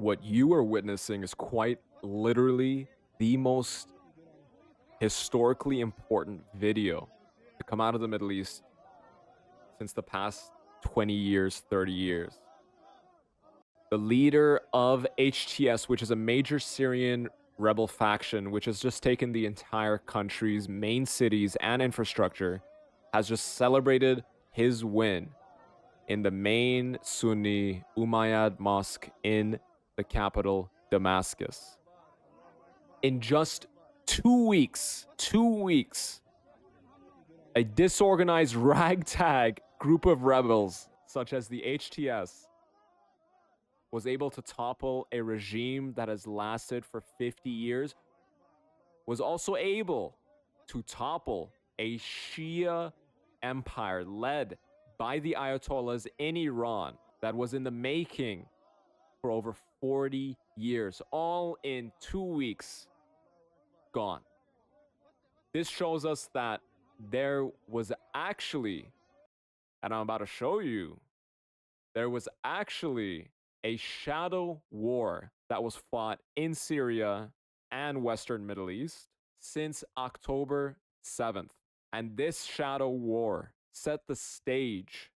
What you are witnessing is quite literally the most historically important video to come out of the Middle East since the past 20 years, 30 years. The leader of HTS, which is a major Syrian rebel faction, which has just taken the entire country's main cities and infrastructure, has just celebrated his win in the main Sunni Umayyad mosque in the capital, Damascus. In just 2 weeks, a disorganized ragtag group of rebels, such as the HTS, was able to topple a regime that has lasted for 50 years, was also able to topple a Shia empire led by the Ayatollahs in Iran that was in the making for over 40 years, all in 2 weeks gone. This shows us that there was actually, and I'm about to show you, there was actually a shadow war that was fought in Syria and Western Middle East since October 7th. And this shadow war set the stage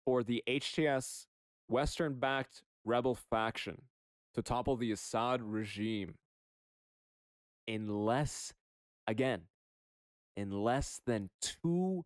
for the HTS Western-backed rebel faction to topple the Assad regime in less than 2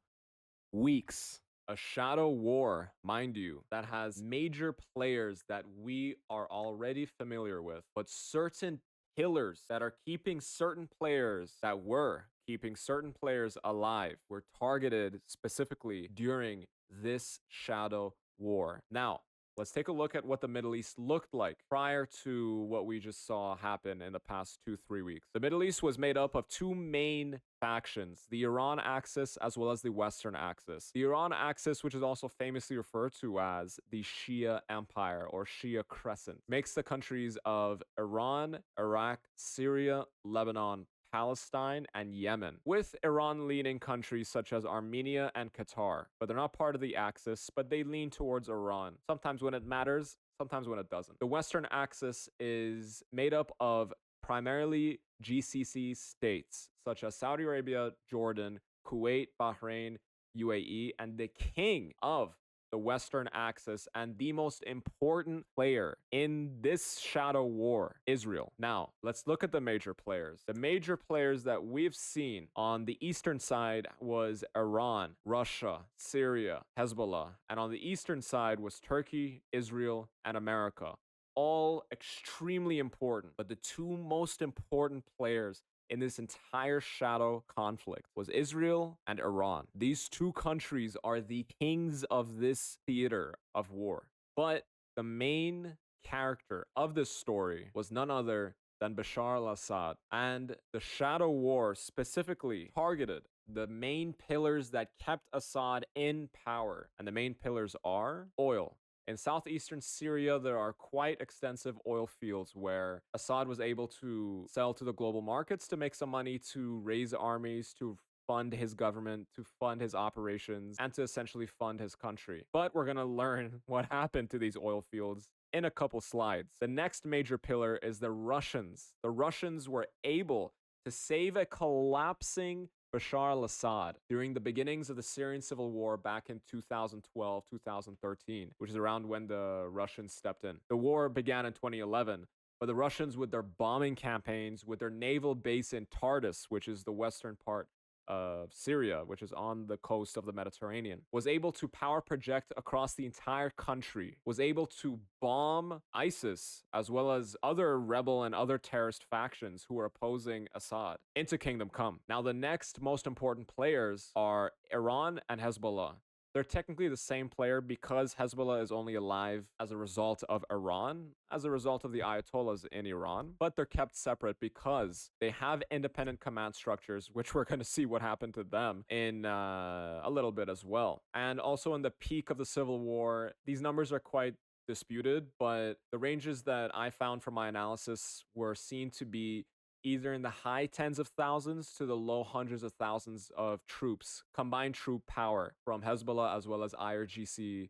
weeks. A shadow war, mind you, that has major players that we are already familiar with, but certain pillars that are keeping certain players that were keeping certain players alive were targeted specifically during this shadow war. Now, let's take a look at what the Middle East looked like prior to what we just saw happen in the past 2-3 weeks. The Middle East was made up of two main factions, the Iran axis as well as the Western axis. The Iran axis, which is also famously referred to as the Shia Empire or Shia Crescent, makes the countries of Iran, Iraq, Syria, Lebanon, Palestine, and Yemen, with Iran leaning countries such as Armenia and Qatar. But they're not part of the Axis, but they lean towards Iran, sometimes when it matters, sometimes when it doesn't. The Western Axis is made up of primarily GCC states, such as Saudi Arabia, Jordan, Kuwait, Bahrain, UAE, and the king of the Western Axis and the most important player in this shadow war, Israel. Now, let's look at the major players. The major players that we've seen on the eastern side was Iran, Russia, Syria, Hezbollah, and on the eastern side was Turkey, Israel, and America. All extremely important, but the two most important players in this entire shadow conflict was Israel and Iran. These two countries are the kings of this theater of war. But the main character of this story was none other than Bashar al-Assad. And the shadow war specifically targeted the main pillars that kept Assad in power. And the main pillars are oil. In southeastern Syria, there are quite extensive oil fields where Assad was able to sell to the global markets to make some money, to raise armies, to fund his government, to fund his operations, and to essentially fund his country. But we're going to learn what happened to these oil fields in a couple slides. The next major pillar is the Russians. The Russians were able to save a collapsing Bashar al-Assad during the beginnings of the Syrian Civil War back in 2012, 2013, which is around when the Russians stepped in. The war began in 2011, but the Russians, with their bombing campaigns, with their naval base in Tartus, which is the western part of Syria, which is on the coast of the Mediterranean, was able to power project across the entire country, was able to bomb ISIS as well as other rebel and other terrorist factions who were opposing Assad into Kingdom Come. Now, the next most important players are Iran and Hezbollah. They're technically the same player because Hezbollah is only alive as a result of Iran, as a result of the Ayatollahs in Iran, but they're kept separate because they have independent command structures, which we're going to see what happened to them in a little bit as well. And also in the peak of the Civil War, these numbers are quite disputed, but the ranges that I found from my analysis were seen to be either in the high tens of thousands to the low hundreds of thousands of troops, combined troop power from Hezbollah as well as IRGC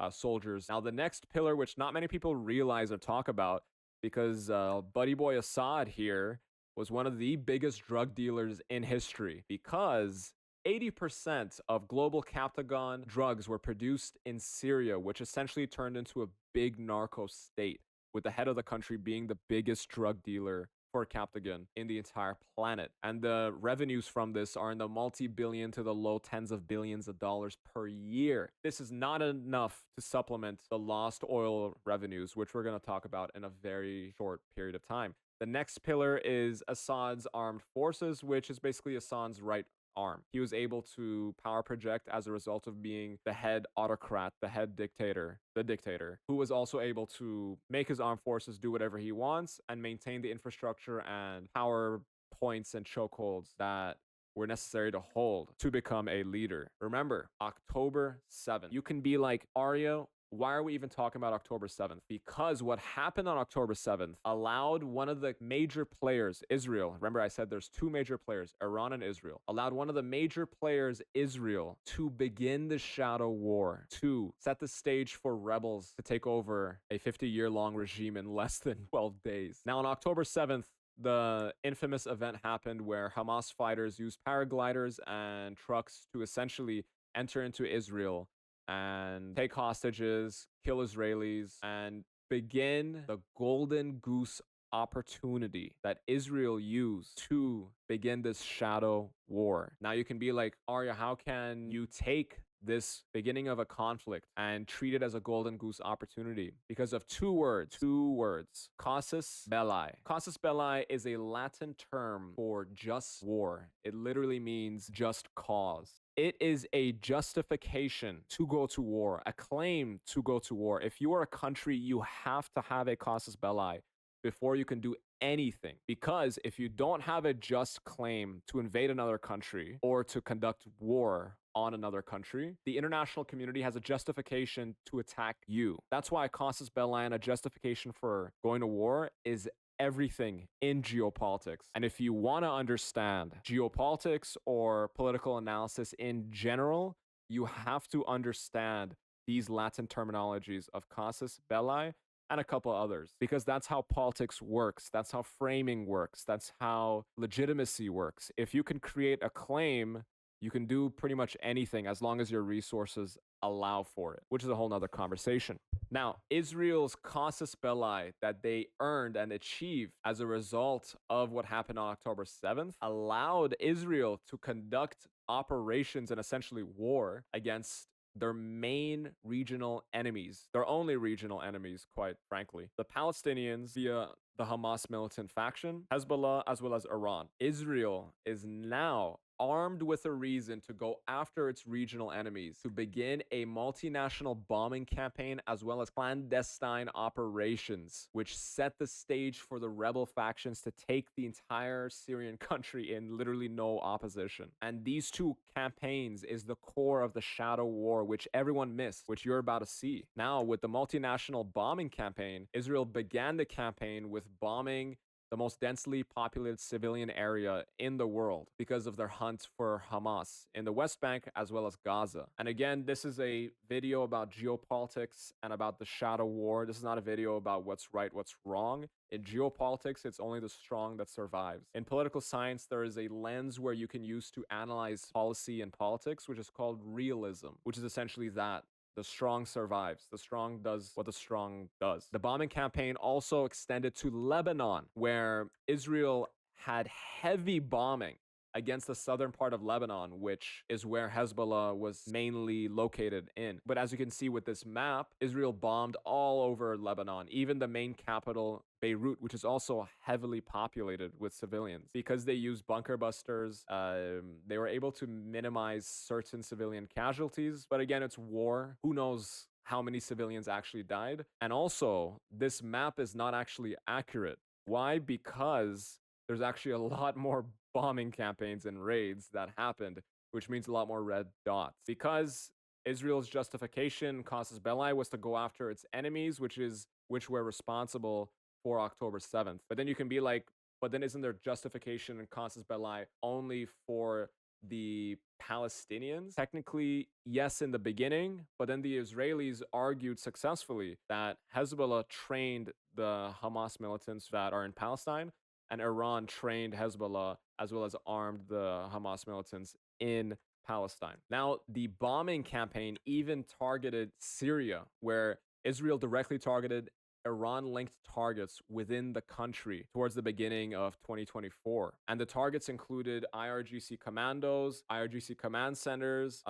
soldiers. Now, the next pillar, which not many people realize or talk about, because buddy boy Assad here was one of the biggest drug dealers in history, because 80% of global Captagon drugs were produced in Syria, which essentially turned into a big narco state, with the head of the country being the biggest drug dealer for Captagon in the entire planet. And the revenues from this are in the multi-billion to the low tens of billions of dollars per year. This is not enough to supplement the lost oil revenues, which we're going to talk about in a very short period of time. The next pillar is Assad's armed forces, which is basically Assad's right arm. He was able to power project as a result of being the head autocrat, the head dictator, the dictator, who was also able to make his armed forces do whatever he wants and maintain the infrastructure and power points and chokeholds that were necessary to hold to become a leader. Remember, October 7th. You can be like, Arya, why are we even talking about October 7th? Because what happened on October 7th allowed one of the major players, Israel, remember I said there's two major players, Iran and Israel, allowed one of the major players, Israel, to begin the shadow war, to set the stage for rebels to take over a 50-year-long regime in less than 12 days. Now, on October 7th, the infamous event happened where Hamas fighters used paragliders and trucks to essentially enter into Israel and take hostages, kill Israelis, and begin the golden goose opportunity that Israel used to begin this shadow war. Now you can be like, Arya, how can you take this beginning of a conflict and treat it as a golden goose opportunity? Because of two words, casus belli. Casus belli is a Latin term for just war. It literally means just cause. It is a justification to go to war, a claim to go to war. If you are a country, you have to have a casus belli before you can do anything. Because if you don't have a just claim to invade another country or to conduct war on another country, the international community has a justification to attack you. That's why a casus belli and a justification for going to war is everything in geopolitics. And if you want to understand geopolitics or political analysis in general, you have to understand these Latin terminologies of casus belli and a couple others, because that's how politics works. That's how framing works. That's how legitimacy works. If you can create a claim, you can do pretty much anything as long as your resources allow for it, which is a whole nother conversation. Now, Israel's casus belli that they earned and achieved as a result of what happened on October 7th allowed Israel to conduct operations and essentially war against their main regional enemies, their only regional enemies, quite frankly, the Palestinians via the Hamas militant faction, Hezbollah, as well as Iran. Israel is now armed with a reason to go after its regional enemies, to begin a multinational bombing campaign as well as clandestine operations, which set the stage for the rebel factions to take the entire Syrian country in literally no opposition. And these two campaigns is the core of the shadow war, which everyone missed, which you're about to see. Now, with the multinational bombing campaign, Israel began the campaign with bombing the most densely populated civilian area in the world because of their hunt for Hamas in the West Bank as well as Gaza. And again, this is a video about geopolitics and about the shadow war. This is not a video about what's right, what's wrong. In geopolitics, it's only the strong that survives. In political science, there is a lens where you can use to analyze policy and politics, which is called realism, which is essentially that. The strong survives. The strong does what the strong does. The bombing campaign also extended to Lebanon, where Israel had heavy bombing against the southern part of Lebanon, which is where Hezbollah was mainly located in. But as you can see with this map, Israel bombed all over Lebanon, even the main capital, Beirut, which is also heavily populated with civilians. Because they used bunker busters, they were able to minimize certain civilian casualties. But again, it's war. Who knows how many civilians actually died? And also, this map is not actually accurate. Why? Because there's actually a lot more bombing campaigns and raids that happened, which means a lot more red dots. Because Israel's justification, casus belli, was to go after its enemies, which were responsible for October 7th. But then you can be like, but then isn't there justification and casus belli only for the Palestinians? Technically, yes, in the beginning, but then the Israelis argued successfully that Hezbollah trained the Hamas militants that are in Palestine, and Iran trained Hezbollah as well as armed the Hamas militants in Palestine. Now, the bombing campaign even targeted Syria, where Israel directly targeted Iran linked targets within the country towards the beginning of 2024. And the targets included IRGC commandos, IRGC command centers,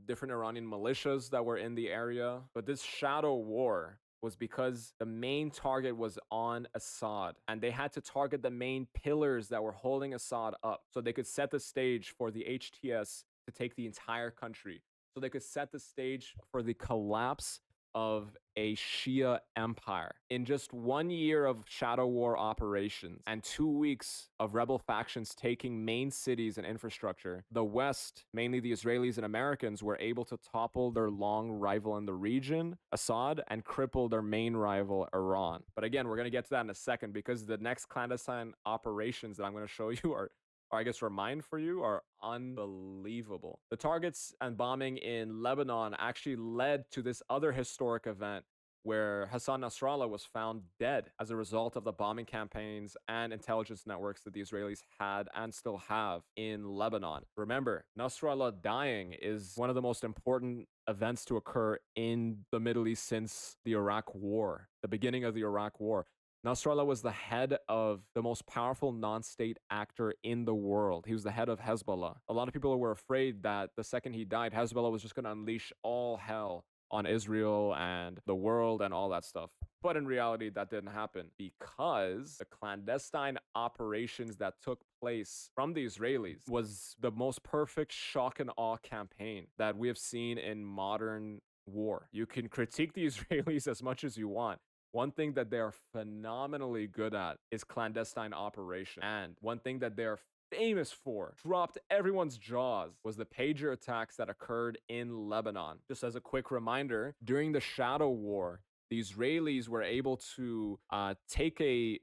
different Iranian militias that were in the area. But this shadow war was because the main target was on Assad, and they had to target the main pillars that were holding Assad up so they could set the stage for the HTS to take the entire country. So they could set the stage for the collapse of a Shia empire. In just 1 year of shadow war operations and 2 weeks of rebel factions taking main cities and infrastructure, the West, mainly the Israelis and Americans, were able to topple their long rival in the region, Assad, and cripple their main rival, Iran. But again, we're going to get to that in a second because the next clandestine operations that I'm going to show you are I guess remind for you, are unbelievable. The targets and bombing in Lebanon actually led to this other historic event where Hassan Nasrallah was found dead as a result of the bombing campaigns and intelligence networks that the Israelis had and still have in Lebanon. Remember, Nasrallah dying is one of the most important events to occur in the Middle East since the Iraq War, the beginning of the Iraq War. Nasrallah was the head of the most powerful non-state actor in the world. He was the head of Hezbollah. A lot of people were afraid that the second he died, Hezbollah was just going to unleash all hell on Israel and the world and all that stuff. But in reality, that didn't happen because the clandestine operations that took place from the Israelis was the most perfect shock and awe campaign that we have seen in modern war. You can critique the Israelis as much as you want. One thing that they are phenomenally good at is clandestine operation. And one thing that they're famous for, dropped everyone's jaws, was the pager attacks that occurred in Lebanon. Just as a quick reminder, during the Shadow War, the Israelis were able to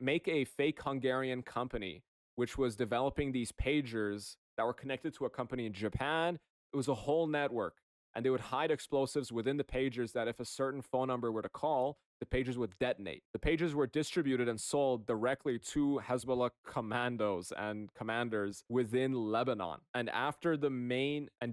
make a fake Hungarian company, which was developing these pagers that were connected to a company in Japan. It was a whole network. And they would hide explosives within the pagers that if a certain phone number were to call, the pagers would detonate. The pagers were distributed and sold directly to Hezbollah commandos and commanders within Lebanon. And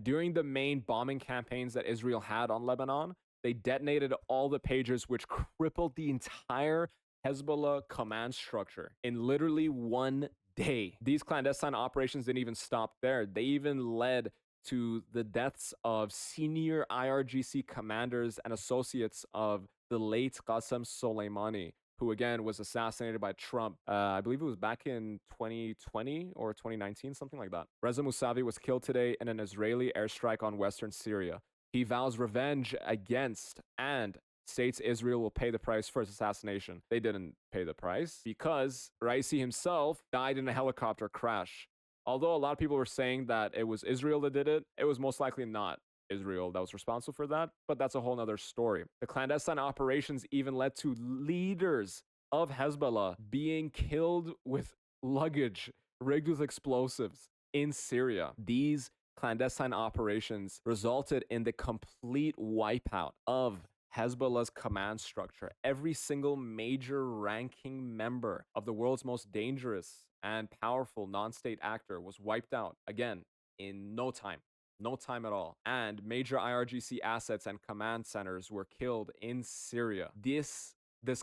during the main bombing campaigns that Israel had on Lebanon, they detonated all the pagers, which crippled the entire Hezbollah command structure in literally 1 day. These clandestine operations didn't even stop there. They even led to the deaths of senior IRGC commanders and associates of the late Qasem Soleimani, who again was assassinated by Trump. I believe it was back in 2020 or 2019, something like that. Reza Mousavi was killed today in an Israeli airstrike on western Syria. He vows revenge against and states Israel will pay the price for his assassination. They didn't pay the price because Raisi himself died in a helicopter crash. Although a lot of people were saying that it was Israel that did it, it was most likely not Israel that was responsible for that, but that's a whole nother story. The clandestine operations even led to leaders of Hezbollah being killed with luggage rigged with explosives in Syria. These clandestine operations resulted in the complete wipeout of Hezbollah's command structure. Every single major ranking member of the world's most dangerous and powerful non-state actor was wiped out, again, in no time. No time at all. And major IRGC assets and command centers were killed in Syria. This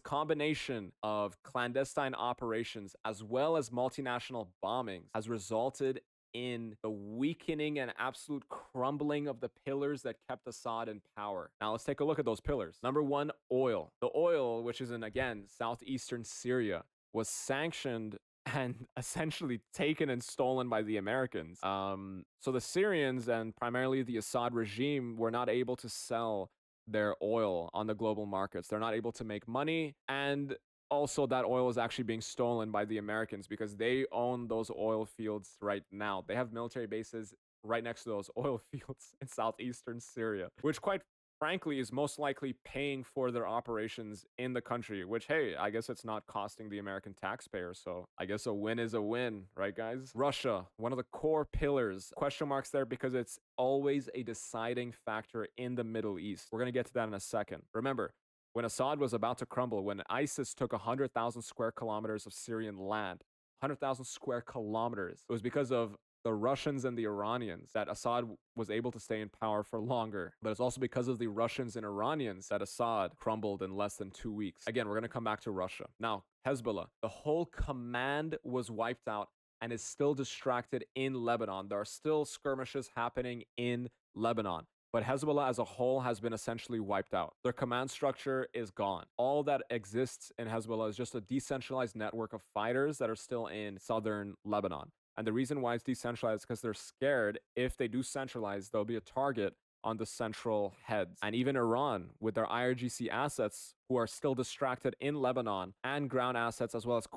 combination of clandestine operations as well as multinational bombings has resulted in the weakening and absolute crumbling of the pillars that kept Assad in power. Now let's take a look at those pillars. Number one, oil. The oil, which is in, again, southeastern Syria, was sanctioned and essentially taken and stolen by the Americans. So the Syrians and primarily the Assad regime were not able to sell their oil on the global markets. They're not able to make money, and also that oil is actually being stolen by the Americans because they own those oil fields right now. They have military bases right next to those oil fields in southeastern Syria, which quite frankly is most likely paying for their operations in the country, which, hey, I guess it's not costing the American taxpayer. So I guess a win is a win, right, guys? Russia, one of the core pillars. Question marks there because it's always a deciding factor in the Middle East. We're going to get to that in a second. Remember, When Assad was about to crumble, when ISIS took 100,000 square kilometers of Syrian land, 100,000 square kilometers, it was because of the Russians and the Iranians that Assad was able to stay in power for longer. But it's also because of the Russians and Iranians that Assad crumbled in less than 2 weeks. Again, we're going to come back to Russia. Now, Hezbollah, the whole command was wiped out and is still distracted in Lebanon. There are still skirmishes happening in Lebanon. But Hezbollah as a whole has been essentially wiped out. Their command structure is gone. All that exists in Hezbollah is just a decentralized network of fighters that are still in southern Lebanon. And the reason why it's decentralized is because they're scared if they do centralize, there'll be a target on the central heads. And even Iran, with their IRGC assets, who are still distracted in Lebanon, and ground assets as well as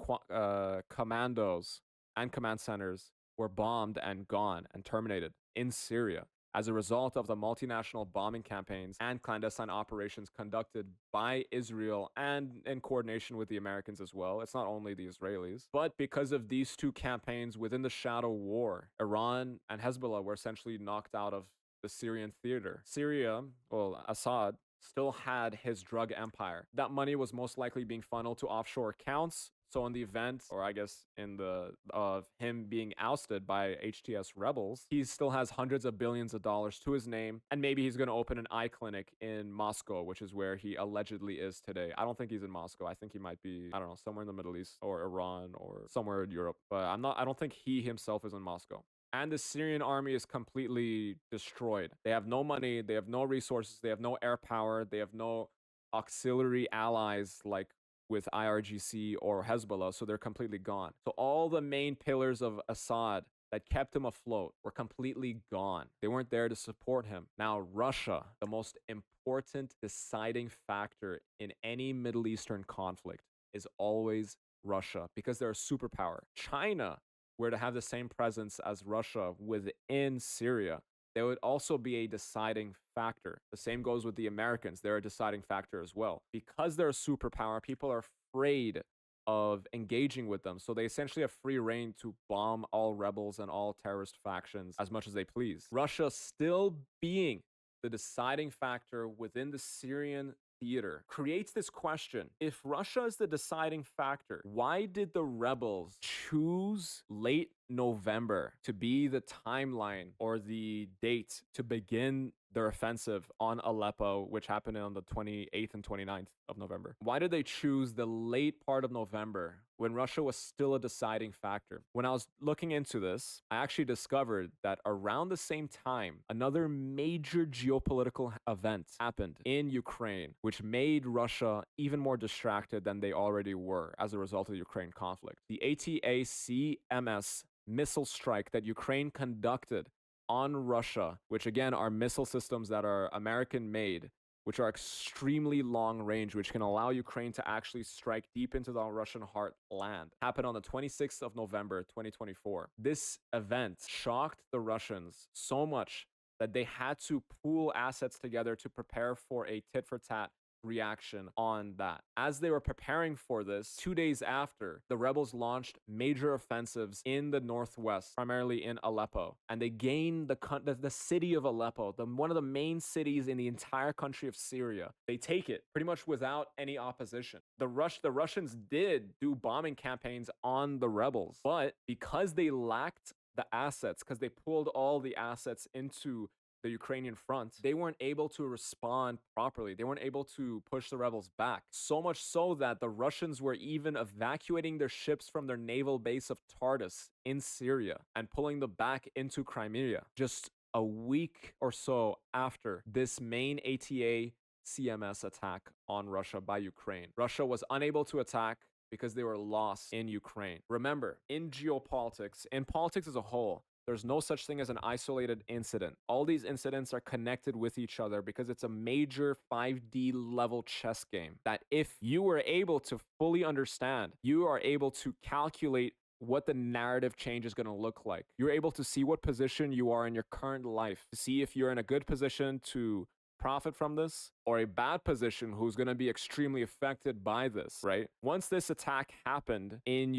commandos and command centers, were bombed and gone and terminated in Syria as a result of the multinational bombing campaigns and clandestine operations conducted by Israel and in coordination with the Americans as well. It's not only the Israelis. But because of these two campaigns within the shadow war, Iran and Hezbollah were essentially knocked out of the Syrian theater. Syria, well, Assad, still had his drug empire. That money was most likely being funneled to offshore accounts. So in the event, or I guess in the of him being ousted by HTS rebels, he still has hundreds of billions of dollars to his name, and maybe he's going to open an eye clinic in Moscow, which is where he allegedly is today. I don't think he's in Moscow. I think he might be, I don't know, somewhere in the Middle East or Iran or somewhere in Europe. But I don't think he himself is in Moscow. And the Syrian army is completely destroyed. They have no money, they have no resources, they have no air power, they have no auxiliary allies like with IRGC or Hezbollah, so they're completely gone. So all the main pillars of Assad that kept him afloat were completely gone. They weren't there to support him. Now, Russia, the most important deciding factor in any Middle Eastern conflict, is always Russia because they're a superpower. China were to have the same presence as Russia within Syria, they would also be a deciding factor. The same goes with the Americans. They're a deciding factor as well. Because they're a superpower, people are afraid of engaging with them. So they essentially have free reign to bomb all rebels and all terrorist factions as much as they please. Russia still being the deciding factor within the Syrian theater creates this question. If Russia is the deciding factor, why did the rebels choose late November to be the timeline or the date to begin their offensive on Aleppo, which happened on the 28th and 29th of November? Why did they choose the late part of November when Russia was still a deciding factor? When I was looking into this, I actually discovered that around the same time, another major geopolitical event happened in Ukraine, which made Russia even more distracted than they already were as a result of the Ukraine conflict. The ATACMS missile strike that Ukraine conducted on Russia, which again are missile systems that are American made, which are extremely long range, which can allow Ukraine to actually strike deep into the Russian heartland, happened on the 26th of November, 2024. This event shocked the Russians so much that they had to pool assets together to prepare for a tit-for-tat reaction on that. As they were preparing for this, 2 days after, the rebels launched major offensives in the northwest, primarily in Aleppo, and they gained the city of Aleppo, one of the main cities in the entire country of Syria. They take it pretty much without any opposition. The Russians did do bombing campaigns on the rebels, but because they lacked the assets, because they pulled all the assets into the Ukrainian front, they weren't able to respond properly. They weren't able to push the rebels back. So much so that the Russians were even evacuating their ships from their naval base of Tartus in Syria and pulling them back into Crimea just a week or so after this main ATACMS attack on Russia by Ukraine. Russia was unable to attack because they were lost in Ukraine. Remember, in geopolitics, in politics as a whole, there's no such thing as an isolated incident. All these incidents are connected with each other because it's a major 5D level chess game that if you were able to fully understand, you are able to calculate what the narrative change is going to look like. You're able to see what position you are in your current life, to see if you're in a good position to profit from this or a bad position who's going to be extremely affected by this, right? Once this attack happened in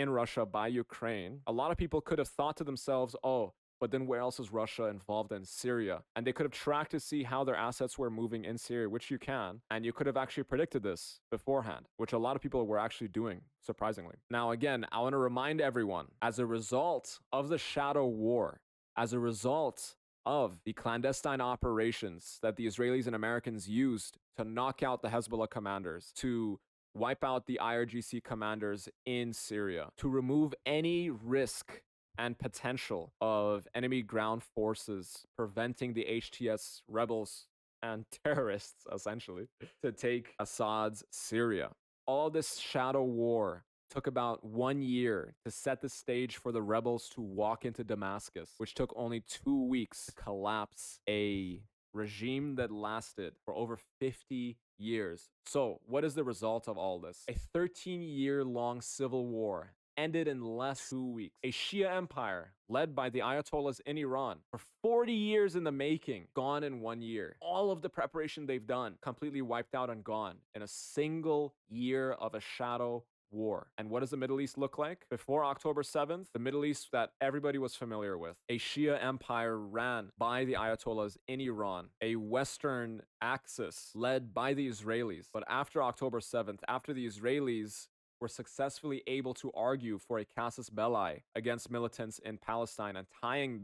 Russia by Ukraine, a lot of people could have thought to themselves, oh, But then where else is Russia involved in Syria? And they could have tracked to see how their assets were moving in Syria, which you can. And you could have actually predicted this beforehand, which a lot of people were actually doing, surprisingly. Now, again, I want to remind everyone, as a result of the shadow war, as a result of the clandestine operations that the Israelis and Americans used to knock out the Hezbollah commanders, to wipe out the IRGC commanders in Syria, to remove any risk and potential of enemy ground forces preventing the HTS rebels and terrorists, essentially, to take Assad's Syria. All this shadow war took about 1 year to set the stage for the rebels to walk into Damascus, which took only 2 weeks to collapse a regime that lasted for over 50 years. So, what is the result of all this? A 13-year-long civil war ended in less than 2 weeks. A Shia empire led by the Ayatollahs in Iran for 40 years in the making, gone in 1 year. All of the preparation they've done completely wiped out and gone in a single year of a shadow war. And what does the Middle East look like? Before October 7th, the Middle East that everybody was familiar with. A Shia empire ran by the Ayatollahs in Iran. A Western axis led by the Israelis. But after October 7th, after the Israelis were successfully able to argue for a casus belli against militants in Palestine and tying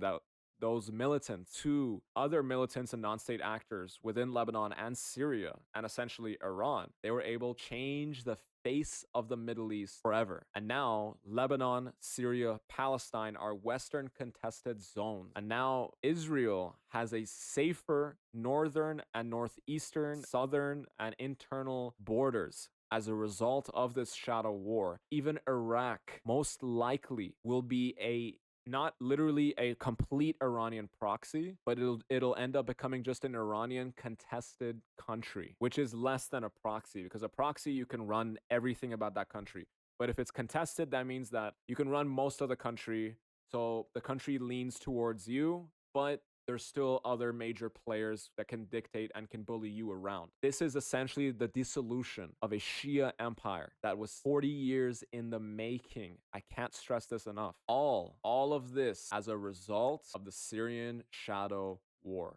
those militants to other militants and non-state actors within Lebanon and Syria and essentially Iran, they were able to change the face of the Middle East forever. And now Lebanon, Syria, Palestine are Western contested zones. And now Israel has a safer northern and northeastern, southern and internal borders. As a result of this shadow war, even Iraq most likely will be not literally a complete Iranian proxy, but it'll end up becoming just an Iranian contested country, which is less than a proxy, because a proxy, you can run everything about that country. But if it's contested, that means that you can run most of the country. So the country leans towards you, but there's still other major players that can dictate and can bully you around. This is essentially the dissolution of a Shia empire that was 40 years in the making. I can't stress this enough. All of this as a result of the Syrian shadow war.